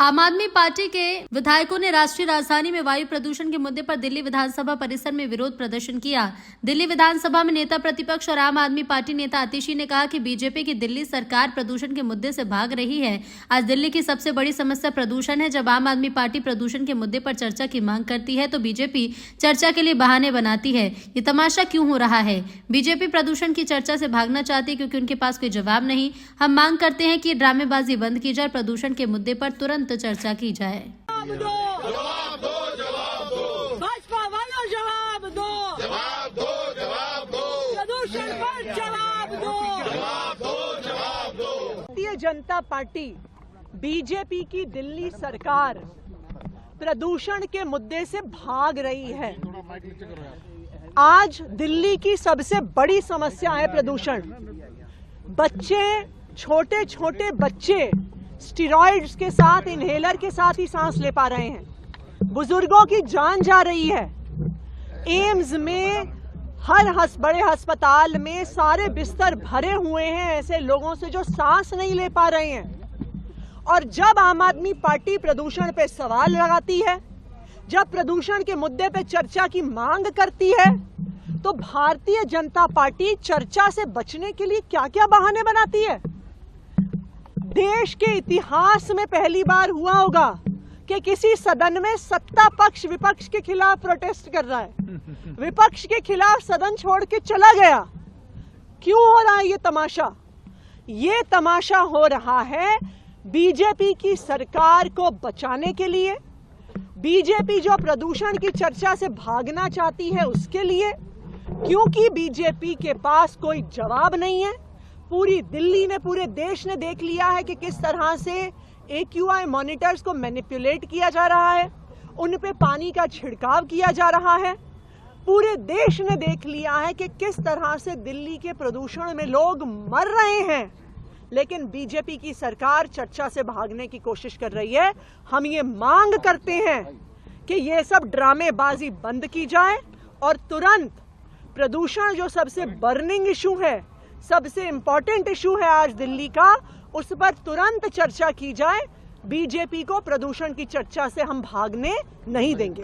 आम आदमी पार्टी के विधायकों ने राष्ट्रीय राजधानी में वायु प्रदूषण के मुद्दे पर दिल्ली विधानसभा परिसर में विरोध प्रदर्शन किया। दिल्ली विधानसभा में नेता प्रतिपक्ष और आम आदमी पार्टी नेता आतिशी ने कहा कि बीजेपी की दिल्ली सरकार प्रदूषण के मुद्दे से भाग रही है। आज दिल्ली की सबसे बड़ी समस्या प्रदूषण है। जब आम आदमी पार्टी प्रदूषण के मुद्दे पर चर्चा की मांग करती है तो बीजेपी चर्चा के लिए बहाने बनाती है। ये तमाशा क्यों हो रहा है? बीजेपी प्रदूषण की चर्चा से भागना चाहती है क्योंकि उनके पास कोई जवाब नहीं। हम मांग करते हैं कि ड्रामेबाजी बंद की जाए, प्रदूषण के मुद्दे पर तुरंत चर्चा की जाए। जवाब दो, भाजपा वालों जवाब दो, प्रदूषण पर जवाब दो। भारतीय जनता पार्टी बीजेपी की दिल्ली सरकार प्रदूषण के मुद्दे से भाग रही है। आज दिल्ली की सबसे बड़ी समस्या है प्रदूषण। बच्चे, छोटे छोटे बच्चे स्टेरॉइड्स के साथ, इनहेलर के साथ ही सांस ले पा रहे हैं। बुजुर्गों की जान जा रही है। एम्स में, हर बड़े अस्पताल में सारे बिस्तर भरे हुए हैं ऐसे लोगों से जो सांस नहीं ले पा रहे हैं। और जब आम आदमी पार्टी प्रदूषण पे सवाल लगाती है, जब प्रदूषण के मुद्दे पे चर्चा की मांग करती है, तो भारतीय जनता पार्टी चर्चा से बचने के लिए क्या क्या बहाने बनाती है। देश के इतिहास में पहली बार हुआ होगा कि किसी सदन में सत्ता पक्ष विपक्ष के खिलाफ प्रोटेस्ट कर रहा है, विपक्ष के खिलाफ सदन छोड़ के चला गया। क्यों हो रहा है ये तमाशा? ये तमाशा हो रहा है बीजेपी की सरकार को बचाने के लिए। बीजेपी जो प्रदूषण की चर्चा से भागना चाहती है उसके लिए, क्योंकि बीजेपी के पास कोई जवाब नहीं है। पूरी दिल्ली ने, पूरे देश ने देख लिया है कि किस तरह से AQI मॉनिटर्स को मैनिपुलेट किया जा रहा है, उन पे पानी का छिड़काव किया जा रहा है। पूरे देश ने देख लिया है कि किस तरह से दिल्ली के प्रदूषण में लोग मर रहे हैं। लेकिन बीजेपी की सरकार चर्चा से भागने की कोशिश कर रही है। हम ये मांग करते हैं कि ये सब ड्रामेबाजी बंद की जाए और तुरंत प्रदूषण जो सबसे बर्निंग इशू है, सबसे इंपॉर्टेंट इशू है आज दिल्ली का, उस पर तुरंत चर्चा की जाए। बीजेपी को प्रदूषण की चर्चा से हम भागने नहीं देंगे।